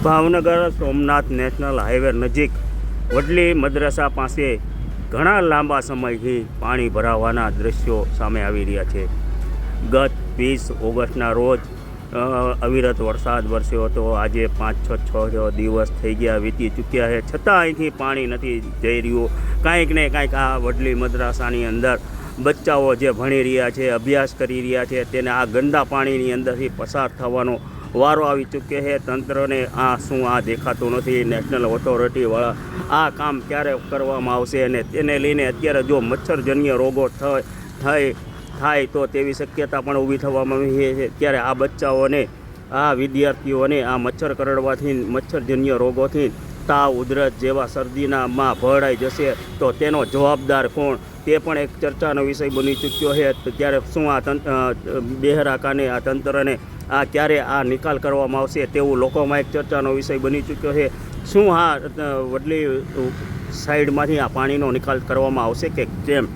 Bhavnagar Somnath national highway નજીક વડલી મદ્રસા પાસે ઘણા લાંબા સમયથી પાણી ભરાવાના દ્રશ્યો સામે આવી રહ્યા છે। ગત 20 ઓગસ્ટના રોજ અવિરત વરસાદ વરસ્યો હતો। આજે 5-6 દિવસ થઈ ગયા, વીતી ચૂક્યા છે, છતાં અહીંથી પાણી નથી જઈ રહ્યું। કાંઈક ને કાંઈક આ વડલી મદ્રસાની અંદર બચ્ચાઓ જે ભણી રહ્યા છે, અભ્યાસ કરી રહ્યા છે, તેને આ ગંદા પાણીની અંદરથી પસાર થવાનો વારો આવી ચૂક્યો છે। તંત્રને શું આ દેખાતું નથી? નેશનલ ઓથોરિટીવાળા આ કામ ક્યારે કરવામાં આવશે? અને તેને લઈને અત્યારે જો મચ્છરજન્ય રોગો થાય તો તેવી શક્યતા પણ ઊભી થવામાં આવી છે। ત્યારે આ બચ્ચાઓને, આ વિદ્યાર્થીઓને આ મચ્છર કરડવાથી, મચ્છરજન્ય રોગોથી, તાવ, ઉધરસ જેવા શરદીનામાં ભરાઈ જશે તો તેનો જવાબદાર કોણ? તે પણ એક ચર્ચાનો વિષય બની ચૂક્યો છે। ત્યારે શું આ બેહરા કાને આ તંત્રને ક્યારે આ નિકાલ કરવામાં આવશે તેવું લોકોમાં એક ચર્ચાનો વિષય બની ચૂક્યો છે। શું વડલી સાઈડમાંથી આ પાણીનો નિકાલ કરવામાં આવશે કે કેમ?